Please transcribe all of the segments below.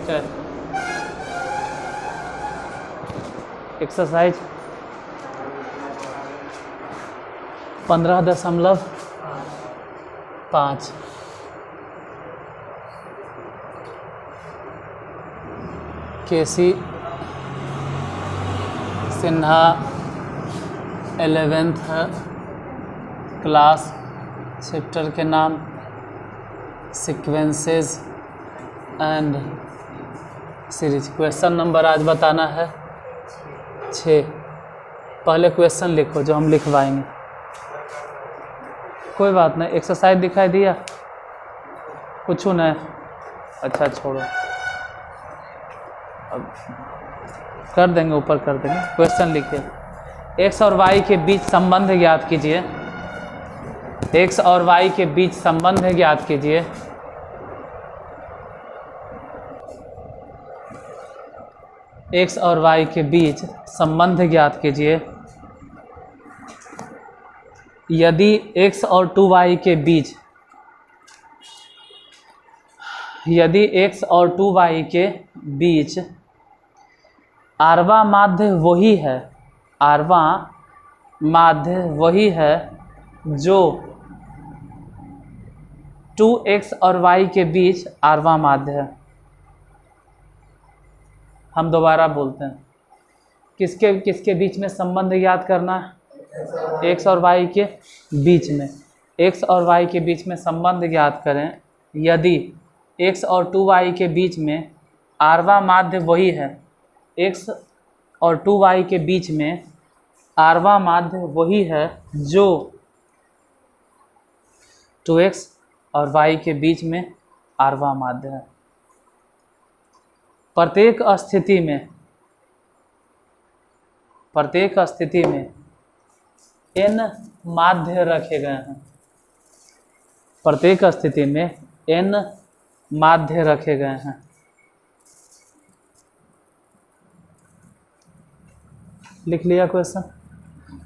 ठीक है। एक्सरसाइज 15.5 केसी Sinha 11th class, chapter के नाम sequences and series. Question number आज बताना है 6। पहले क्वेश्चन लिखो जो हम लिखवाएंगे। कोई बात नहीं, एक्सरसाइज दिखाई दिया कुछ नहीं? अच्छा छोड़ो, अब कर देंगे, ऊपर कर देंगे। क्वेश्चन लिखिए, एक्स और वाई के बीच संबंध ज्ञात कीजिए। एक्स और वाई के बीच संबंध ज्ञात कीजिए। एक्स और वाई के बीच संबंध ज्ञात कीजिए। यदि एक्स और 2y के बीच, यदि एक्स और 2y के बीच आरवा माध्य वही है, आरवा माध्य वही है जो 2x और y के बीच आरवा माध्य है। हम दोबारा बोलते हैं, किसके किसके बीच में संबंध याद करना है? x और y के बीच में। x और y के बीच में संबंध ज्ञात करें। यदि x और 2y के बीच में आरवा माध्य वही है, x और 2y के बीच में आरवा माध्य वही है जो 2x और y के बीच में आरवा माध्य है। प्रत्येक स्थिति में n माध्य रखे गए हैं। प्रत्येक स्थिति में n माध्य रखे गए हैं। लिख लिया क्वेश्चन?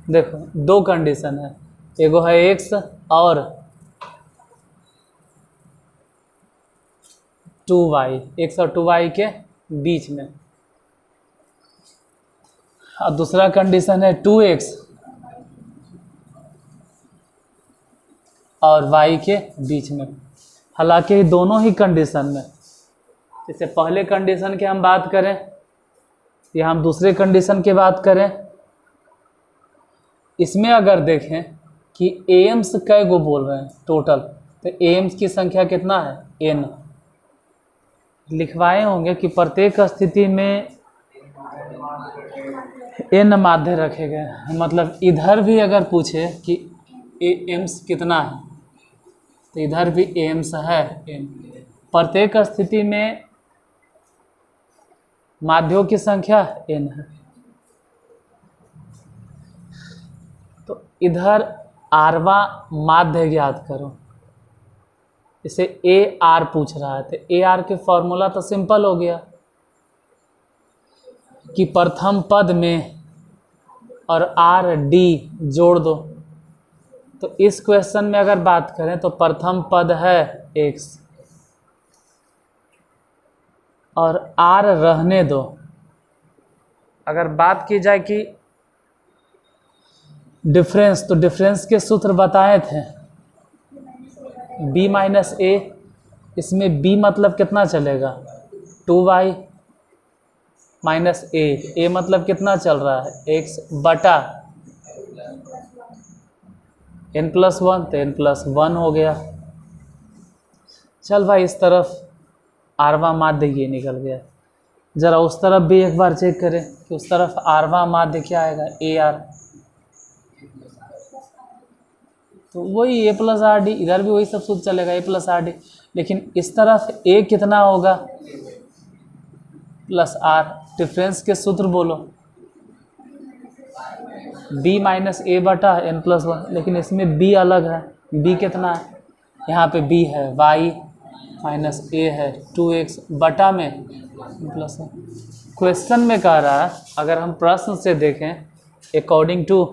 देखो, दो कंडीशन है, एगो है x और 2y, x और 2y के बीच में, और दूसरा कंडीशन है 2x और y के बीच में। हालांकि दोनों ही कंडीशन में, जैसे पहले कंडीशन की हम बात करें या हम दूसरे कंडीशन की बात करें, इसमें अगर देखें कि एम्स कै गो बोल रहे हैं टोटल, तो एम्स की संख्या कितना है? n। लिखवाए होंगे कि प्रत्येक स्थिति में n माध्य रखे गए। मतलब इधर भी अगर पूछे कि एम्स कितना है, तो इधर भी एम्स है n। प्रत्येक स्थिति में माध्यों की संख्या n है। तो इधर आरवा माध्य ज्ञात करो। इसे ए आर पूछ रहा है, तो ए आर के फॉर्मूला तो सिंपल हो गया कि प्रथम पद में और आर डी जोड़ दो। तो इस क्वेश्चन में अगर बात करें तो प्रथम पद है x और r रहने दो। अगर बात की जाए कि डिफरेंस, तो डिफरेंस के सूत्र बताए थे b माइनस ए। इसमें b मतलब कितना चलेगा? 2y माइनस ए मतलब कितना चल रहा है? x बटा n+1, तो n+1 हो गया। चल भाई, इस तरफ आरवा माध्य ये निकल गया। ज़रा उस तरफ भी एक बार चेक करें कि उस तरफ आरवा माध्य क्या आएगा? A R. तो वही a प्लस आर डी, इधर भी वही सब सूत्र चलेगा, a प्लस आर डी। लेकिन इस तरफ a कितना होगा? Plus are. डिफरेंस के सूत्र बोलो, b माइनस ए बटा n+1। लेकिन इसमें b अलग है। b कितना है? यहाँ पे b है y माइनस ए है 2x बटा में n+1। क्वेश्चन में कह रहा है, अगर हम प्रश्न से देखें अकॉर्डिंग टू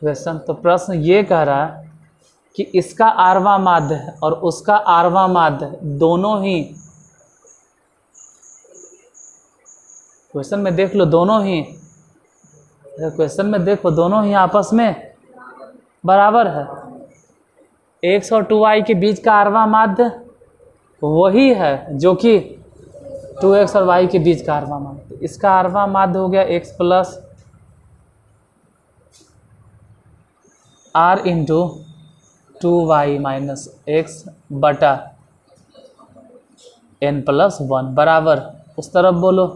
क्वेश्चन, तो प्रश्न ये कह रहा है कि इसका आरवा माध्य और उसका आरवा माध्य दोनों ही क्वेश्चन में देख लो दोनों ही, क्वेश्चन में देखो दोनों ही आपस में बराबर है। x और 2y के बीच का आरवा माध्य वही है जो कि 2x और y के बीच का आरवा माध्य। इसका आरवा माध्य हो गया x plus r into 2y minus x बटा n प्लस 1 बराबर, उस तरफ बोलो,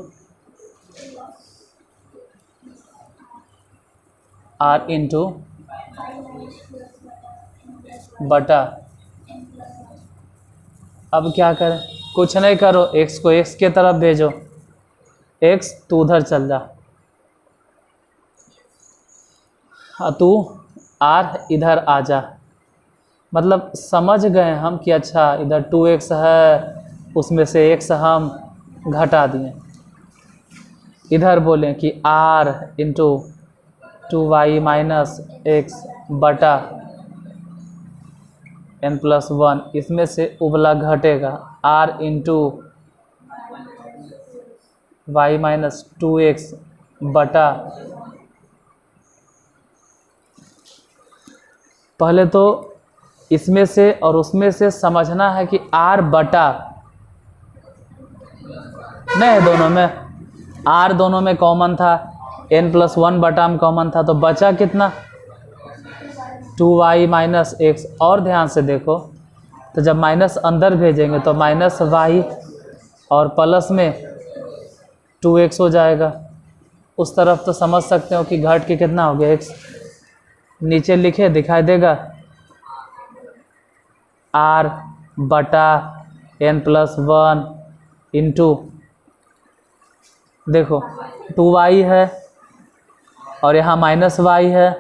r इंटू बटा। अब क्या करें, कुछ नहीं करो, x को x के तरफ भेजो, x तू उधर चल जा, तू r इधर आ जा। मतलब समझ गए हम कि अच्छा इधर 2x है, उसमें से x हम घटा दिए। इधर बोलें कि r into 2y minus x बटा n प्लस 1, इसमें से उबला घटेगा, r into Y minus 2x बटा, पहले तो इसमें से और उसमें से समझना है कि r बटा नहीं है दोनों में, r दोनों में कॉमन था, n प्लस 1 बटा में कॉमन था, तो बचा कितना 2y माइनस एक्स। और ध्यान से देखो, तो जब माइनस अंदर भेजेंगे तो माइनस y और प्लस में 2x हो जाएगा। उस तरफ तो समझ सकते हो कि घट के कितना हो गया x, नीचे लिखे दिखाई देगा r बटा n प्लस 1 इंटू, देखो 2y है और यहाँ माइनस y है,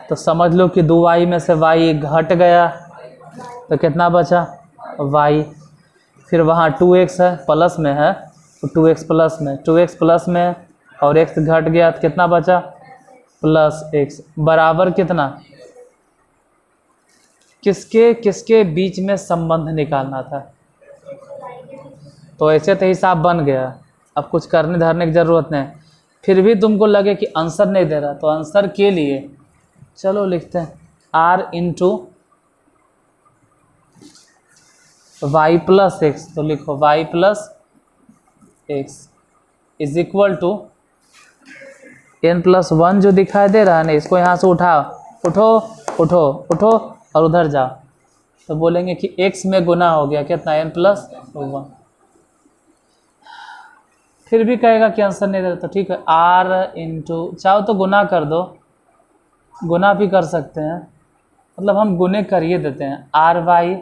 तो समझ लो कि 2y में से y घट गया, तो कितना बचा y। फिर वहाँ 2x है, प्लस में है, तो 2x प्लस में, 2x प्लस में और x घट गया, तो कितना बचा प्लस x बराबर कितना, किसके किसके बीच में संबंध निकालना था। तो ऐसे तो हिसाब बन गया, अब कुछ करने धरने की ज़रूरत नहीं। फिर भी तुमको लगे कि आंसर नहीं दे रहा, तो आंसर के लिए चलो लिखते हैं r into y plus x, तो लिखो y plus x is equal to n plus 1 जो दिखाई दे रहा है ना, इसको यहाँ से उठाओ, उठो उठो उठो और उधर जाओ, तो बोलेंगे कि x में गुना हो गया कितना n प्लस 1। फिर भी कहेगा कि आंसर नहीं दे रहा, तो ठीक है r इंटू, चाहो तो गुना कर दो, गुना भी कर सकते हैं, मतलब हम गुने करिए देते हैं, r y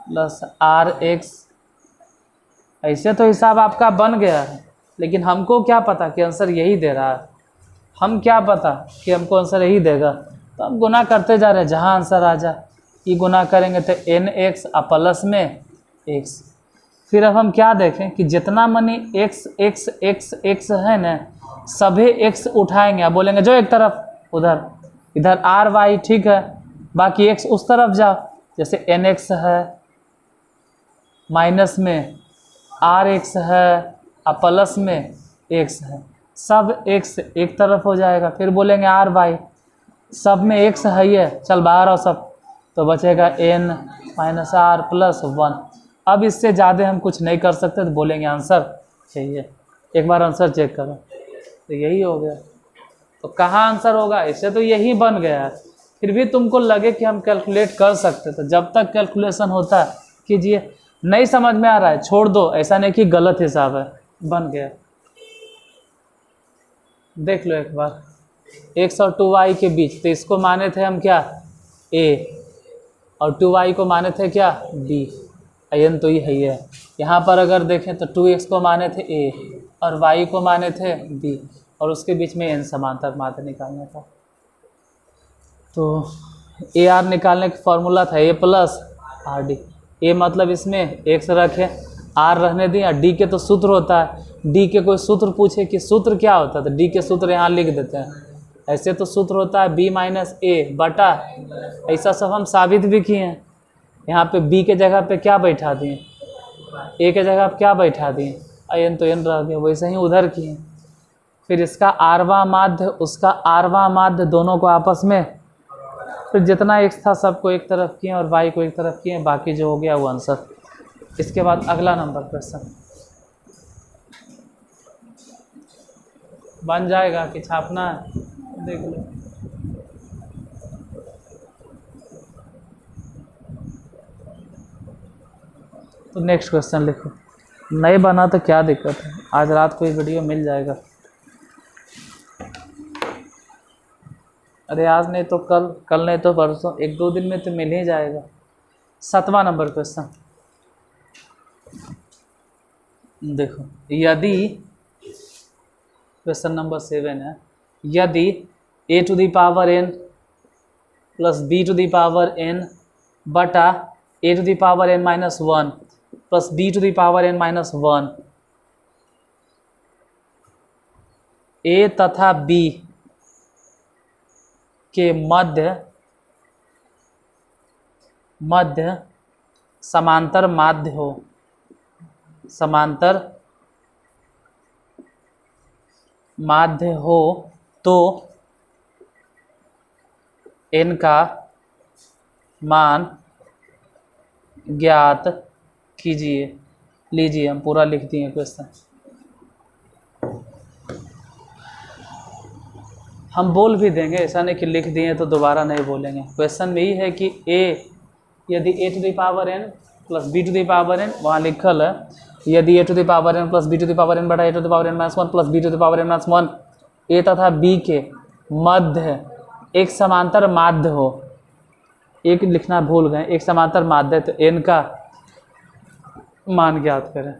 plus r x. ऐसे तो हिसाब आपका बन गया है, लेकिन हमको क्या पता कि आंसर यही दे रहा है, हम क्या पता कि हमको आंसर यही देगा, तो हम गुना करते जा रहे हैं, जहाँ आंसर आ जाए। ये गुना करेंगे तो एन एक्स प्लस में एक्स। फिर अब हम क्या देखें कि जितना money x x x x है ना, सभी एक्स उठाएंगे, अब बोलेंगे जो एक तरफ उधर, इधर आर वाई ठीक है, बाकी एक्स उस तरफ जाओ, जैसे एन एक्स है, माइनस में आर एक्स है और प्लस में एक्स है, सब एक्स एक तरफ हो जाएगा। फिर बोलेंगे आर वाई, सब में एक्स है ये, चल बाहर आओ सब, तो बचेगा एन माइनस आर प्लस 1। अब इससे ज़्यादा हम कुछ नहीं कर सकते, तो बोलेंगे आंसर चाहिए। एक बार आंसर चेक करो, तो यही हो गया। तो कहाँ आंसर होगा, इससे तो यही बन गया है। फिर भी तुमको लगे कि हम कैलकुलेट कर सकते, तो जब तक कैलकुलेशन होता है कीजिए, नहीं समझ में आ रहा है छोड़ दो, ऐसा नहीं कि गलत हिसाब है, बन गया। देख लो एक बार, x और 2y के बीच, तो इसको माने थे हम क्या a, और 2y को माने थे क्या b, n तो ये है। यहाँ पर अगर देखें तो 2x को माने थे a और y को माने थे b, और उसके बीच में n समांतर माध्य निकालना था। तो ए आर निकालने का फॉर्मूला था a प्लस आर डी। ए मतलब इसमें x रखे, आर रहने दें, या डी के तो सूत्र होता है, डी के कोई सूत्र पूछे कि सूत्र क्या होता है, तो डी के सूत्र यहाँ लिख देते हैं। ऐसे तो सूत्र होता है b माइनस ए बटा, ऐसा सब हम साबित भी किए हैं। यहाँ पे b के जगह पे क्या बैठा दिए, a के जगह पे क्या बैठा दिए, एन तो एन रह गया, वैसे ही उधर किए। फिर इसका आरवा माध्य उसका आरवा माध्य दोनों को आपस में, फिर जितना एक्स था सबको एक तरफ किए और वाई को एक तरफ किए, बाकी जो हो गया वो आंसर। इसके बाद अगला नंबर क्वेश्चन बन जाएगा कि छापना है, देख लो। तो नेक्स्ट क्वेश्चन लिखो। नहीं बना तो क्या दिक्कत है, आज रात को ये वीडियो मिल जाएगा। अरे आज नहीं तो कल, कल नहीं तो परसों, 1-2 दिन में तो मिल ही जाएगा। 7वां नंबर क्वेश्चन देखो। यदि क्वेश्चन नंबर 7 है, यदि a to the power n plus b to the power n बटा a to the power n minus 1 plus b to the power n minus 1 a तथा b के मध्य समांतर माध्य हो, समांतर माध्य हो तो n का मान ज्ञात कीजिए। लीजिए हम पूरा लिख दिए क्वेश्चन। हम बोल भी देंगे, ऐसा नहीं कि लिख दिए तो दोबारा नहीं बोलेंगे। क्वेश्चन में यही है कि यदि a to the power n plus b to the power n, वहाँ लिखल है यदि a to the power n plus b to the power n बटा a to the power n minus 1 plus b to the power n minus 1 a तथा b के मध्य एक समांतर माध्य हो। एक लिखना भूल गए, एक समांतर माध्य, तो n का मान ज्ञात करें।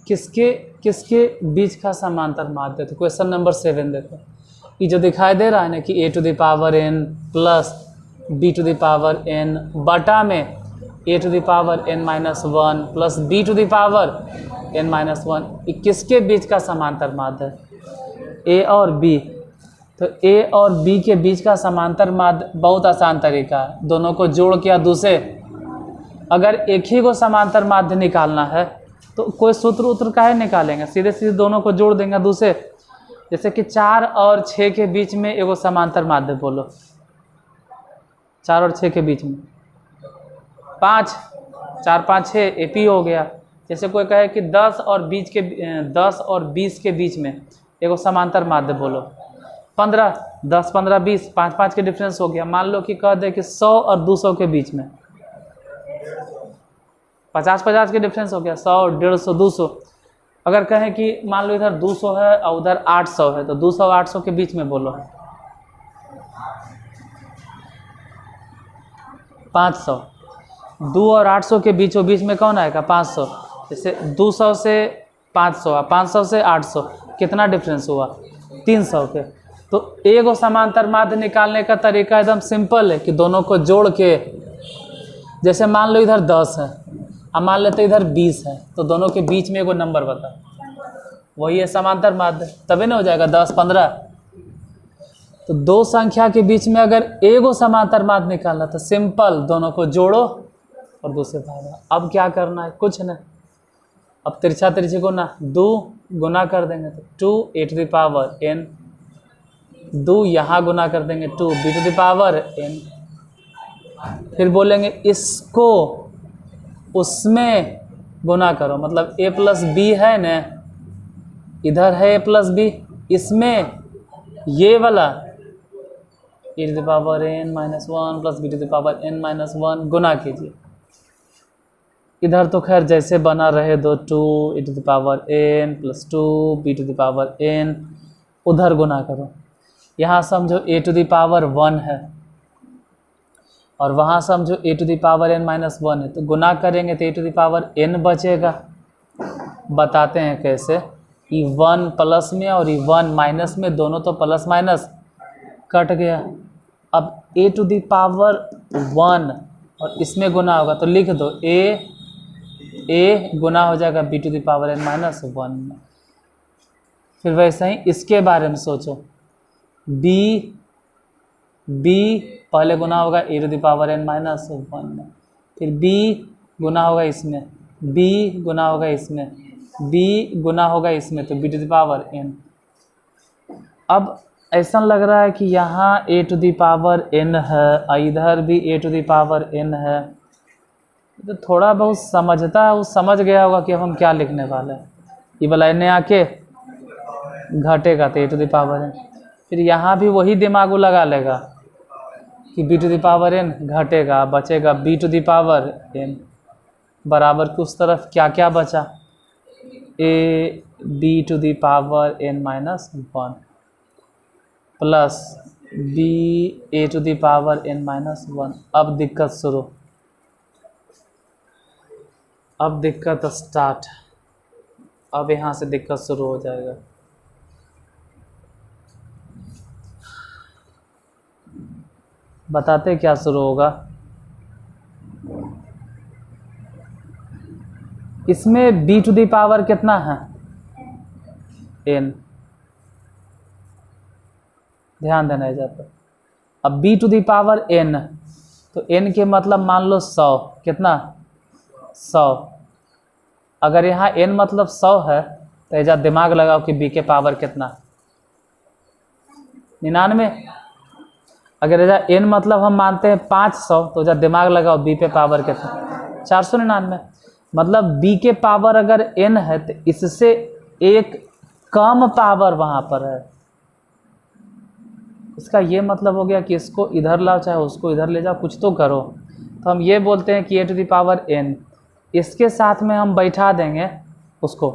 किसके किसके बीच का समांतर माध्य? तो क्वेश्चन नंबर 7 देखो, ये जो दिखाई दे रहा है ना कि a to the power n plus b to the power n बटा में a to the power n minus 1 plus b to the power n minus 1, ये किसके बीच का समांतर माध्य है? a और b। तो a और b के बीच का समांतर माध्य बहुत आसान तरीका है, दोनों को जोड़ के या दूसरे, अगर एक ही को समांतर माध्य निकालना है तो कोई सूत्र उत्र काहे निकालेंगे, सीधे सीधे दोनों को जोड़ देंगे दूसरे। जैसे कि 4 और 6 के बीच में एगो समांतर माध्य बोलो, 4 और 6 के बीच में 5, 4, 5, 6 एपी हो गया। जैसे कोई कहे कि 10 और 20 के बीच में एगो समांतर माध्य बोलो, 15, 10, 15, 20, 5, 5 के डिफरेंस हो गया। मान लो कि कह दे कि 100 और 200 के बीच में 50, 50 के डिफरेंस हो गया, 100, 150, 200। अगर कहें कि मान लो इधर 200 है और उधर 800 है, तो 200 और 800 के बीच में बोलो 500। 2 और 800 के बीचों बीच में कौन आएगा? 500। जैसे 200 से 500, 500 से 800, कितना डिफरेंस हुआ? 300 के। तो एगो समांतर माध्य निकालने का तरीका एकदम सिंपल है कि दोनों को जोड़ के, जैसे मान लो इधर 10 है और मान लेते इधर 20 है, तो दोनों के बीच में एगो नंबर बता, वही है समांतर माध्य, तभी ना हो जाएगा 10, 15। तो दो संख्या के बीच में अगर एगो समांतर माध्य निकालना तो सिंपल, दोनों को जोड़ो और दूसरे भागा। अब क्या करना है? कुछ नहीं, अब तिरछा तिरछे को ना 2 गुना कर देंगे तो 2 a to the power n, 2 यहाँ गुना कर देंगे 2 b to the power n। फिर बोलेंगे इसको उसमें गुना करो, मतलब a प्लस बी है न, इधर है a प्लस बी, इसमें ये वाला e to the power n minus 1 plus b to the power n minus 1 गुना कीजिए। इधर तो खैर जैसे बना रहे दो, 2 e to the power n plus 2 b to the power n, उधर गुना करो। यहाँ समझो a⁻1 है और वहाँ समझो a⁻n-1 है, तो गुना करेंगे तो a⁻n बचेगा। बताते हैं कैसे, कि 1 प्लस में और 1 माइनस में, दोनों तो प्लस माइनस कट गया। अब a⁻1 और इसमें गुना होगा तो लिख दो a गुना हो जाएगा b⁻n-1 में। फिर वैसे ही इसके बारे में सोचो, b पहले गुना होगा a⁻n-1 में, फिर b गुना होगा इसमें, b गुना होगा इसमें, b गुना होगा इसमें, तो b⁻n। अब ऐसा लग रहा है कि यहाँ a⁻n है, इधर भी a⁻n है, तो थोड़ा बहुत समझता है वो समझ गया होगा कि अब हम क्या लिखने वाले हैं। ये वाला n आके घटेगा तो a⁻n, फिर यहाँ भी वही दिमाग वो लगा लेगा कि b⁻n घटेगा, बचेगा b⁻n बराबर कि उस तरफ क्या क्या बचा, b⁻n-1 प्लस ba⁻n-1। अब दिक्कत शुरू, अब दिक्कत स्टार्ट, अब यहाँ से दिक्कत शुरू हो जाएगा। बताते क्या शुरू होगा, इसमें b⁻ कितना है, n, ध्यान देना है जाता। अब b⁻n, तो n के मतलब मान लो 100, कितना 100। अगर यहाँ n मतलब 100 है तो एजा दिमाग लगाओ कि b के पावर कितना, 99। अगर एजा n मतलब हम मानते हैं 500, तो एजा दिमाग लगाओ b पे पावर कितना, 499। मतलब b के पावर अगर n है तो इससे एक कम पावर वहाँ पर है। इसका ये मतलब हो गया कि इसको इधर लाओ चाहे उसको इधर ले जाओ, कुछ तो करो। तो हम ये बोलते हैं कि a⁻n, इसके साथ में हम बैठा देंगे उसको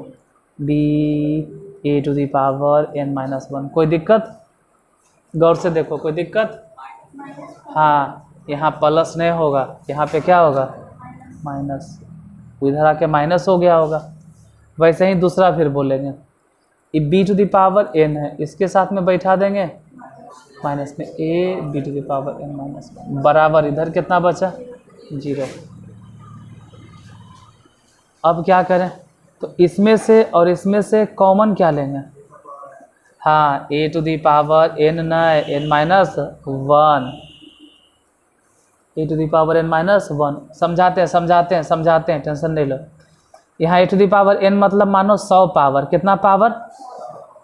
ba⁻n-1। कोई दिक्कत, गौर से देखो, कोई दिक्कत? हाँ, यहाँ प्लस नहीं होगा, यहाँ पे क्या होगा, माइनस, इधर आके माइनस हो गया होगा। वैसे ही दूसरा फिर बोलेंगे, ये b⁻n है, इसके साथ में बैठा देंगे माइनस में a⁻n-1 बराबर इधर कितना बचा, 0। अब क्या करें, तो इसमें से और इसमें से कॉमन क्या लेंगे, हाँ a⁻n नहीं n-1 समझाते हैं, टेंशन नहीं लो। यहाँ a⁻n मतलब मानो 100 पावर, कितना पावर,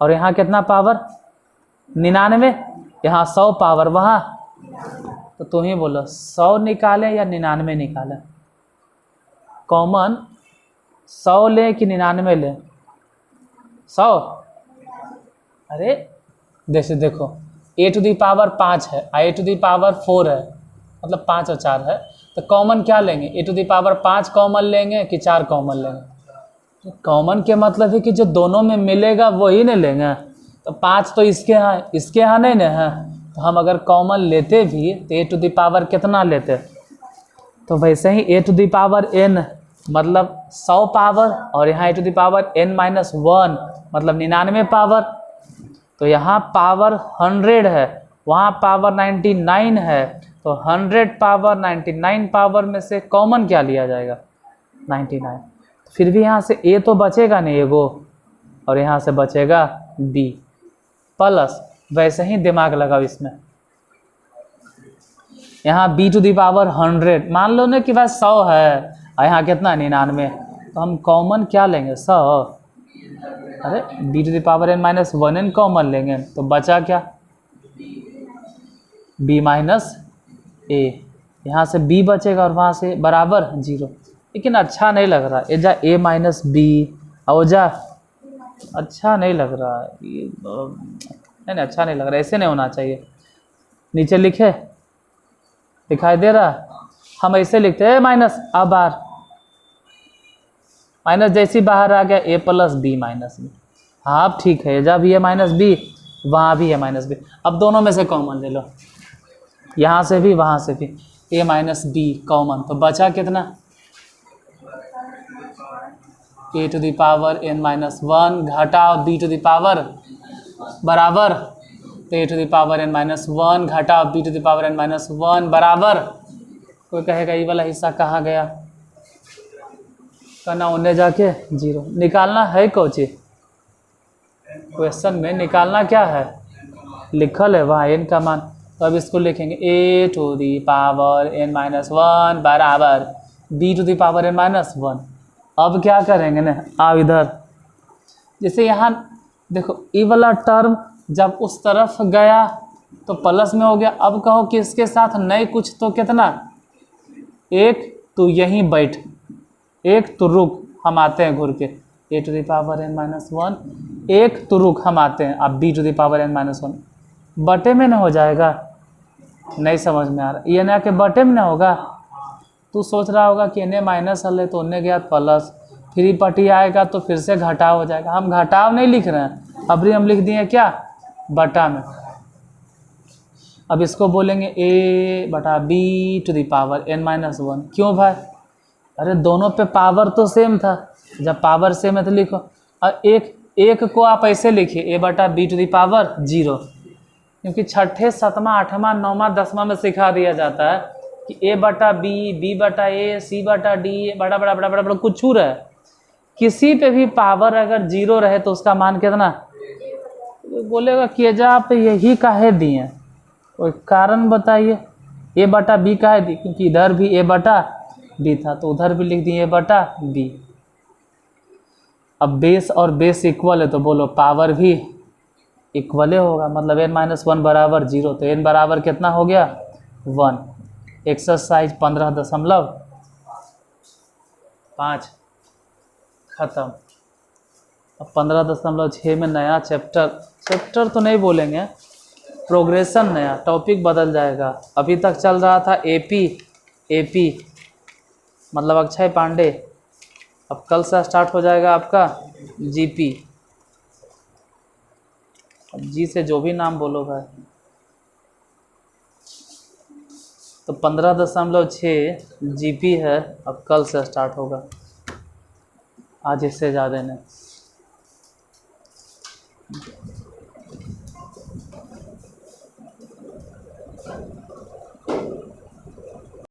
और यहाँ कितना पावर 99, यहाँ 100 पावर, वहाँ तो तुम ही बोलो 100 निकालें या 99 निकालें, कॉमन 100 लें कि 99 लें, 100। अरे जैसे देखो a⁻5 है, a⁻4 है, मतलब 5 और 4 है, तो कॉमन क्या लेंगे, a⁻5 कॉमन लेंगे कि 4 कॉमन लेंगे। कॉमन के मतलब है कि जो दोनों में मिलेगा वही नहीं लेंगे। तो 5 तो इसके यहाँ नहीं ना है, तो हम अगर कॉमन लेते भी तो a⁻ कितना लेते, तो वैसे ही a⁻n मतलब 100 पावर, और यहाँ a⁻n-1 मतलब 99 पावर। तो यहाँ पावर 100 है, वहाँ पावर 99 है, तो 100 पावर 99 पावर में से कॉमन क्या लिया जाएगा, 99। फिर भी यहाँ से a तो बचेगा नहीं एगो, और यहाँ से बचेगा b प्लस, वैसे ही दिमाग लगाओ इसमें, यहाँ b⁻100 मान लो ना कि भाई 100 है, और यहाँ कितना 99, तो हम कॉमन क्या लेंगे 100। अरे b⁻n-1 कॉमन लेंगे तो बचा क्या, b माइनस a, यहाँ से b बचेगा और वहाँ से बराबर 0। लेकिन अच्छा नहीं लग रहा, एजा a माइनस b और जा अच्छा नहीं लग रहा, ये नहीं अच्छा नहीं लग रहा, ऐसे नहीं होना चाहिए। नीचे लिखे दिखाई दे रहा, हम ऐसे लिखते हैं माइनस, अब बाहर माइनस जैसी बाहर आ गया a plus b minus b। हाँ अब ठीक है, जब ये माइनस b वहाँ भी a माइनस बी। अब दोनों में से कॉमन ले लो, यहाँ से भी वहाँ से भी, a माइनस बी कॉमन, तो बचा कितना, a to the power n minus one, घटाओ b टू द पावर बराबर, तो a to the power n minus one घटाओ b to the power n minus one बराबर। कोई कहेगा ये वाला हिस्सा कहाँ गया, करना उन्हें जाके 0 निकालना है। कोची क्वेश्चन में निकालना क्या है, लिखल है वहाँ n का मान, तो अब इसको लिखेंगे a to the power n minus one बराबर b to the power n minus one. अब क्या करेंगे ना, आओ इधर, जैसे यहाँ देखो ये वाला टर्म जब उस तरफ गया तो प्लस में हो गया। अब कहो कि इसके साथ नहीं कुछ तो कितना, एक तो यहीं बैठ, एक तो रुक, हम आते हैं घूर के, a to the power n minus one, एक तो रुक हम आते हैं, अब b to the power n minus one बटे में ना हो जाएगा। नहीं समझ में आ रहा, ये ना कि बटे में ना होगा। तू सोच रहा होगा कि इन्हें माइनस हल है तो उन्हें गया प्लस, फिर ही पटी आएगा तो फिर से घटाव हो जाएगा। हम घटाव नहीं लिख रहे हैं, अब हम लिख दिए क्या, बटा में। अब इसको बोलेंगे a बटा b to the power n minus one. क्यों भाई, अरे दोनों पे पावर तो सेम था, जब पावर सेम है तो लिखो। और एक को आप ऐसे लिखिए a बटा b टू द पावर 0, क्योंकि छठे सतमा आठवां नौवां दसवां में सिखा दिया जाता है कि a बटा b, b बटा a, c बटा d, बड़ा बड़ा बड़ा बड़ा बड़ा कुछ रहे, किसी पे भी पावर अगर 0 रहे तो उसका मान कितना, बोलेगा कि जा आप यही काहे दिए, कोई कारण बताइए। a बटा b काहे दी, क्योंकि इधर भी a बटा b था तो उधर भी लिख दिए a बटा b। अब बेस और बेस इक्वल है तो बोलो पावर भी इक्वल होगा, मतलब n माइनस वन बराबर 0, तो n बराबर कितना हो गया 1। एक्सरसाइज 15.5 खत्म। अब 15.6 में नया चैप्टर तो नहीं बोलेंगे, प्रोग्रेशन नया टॉपिक बदल जाएगा। अभी तक चल रहा था एपी मतलब अक्षय पांडे, अब कल से स्टार्ट हो जाएगा आपका जीपी। अब जी से जो भी नाम बोलो भाई। तो 15.6 जीपी है, अब कल से स्टार्ट होगा, आज इससे ज़्यादा नहीं।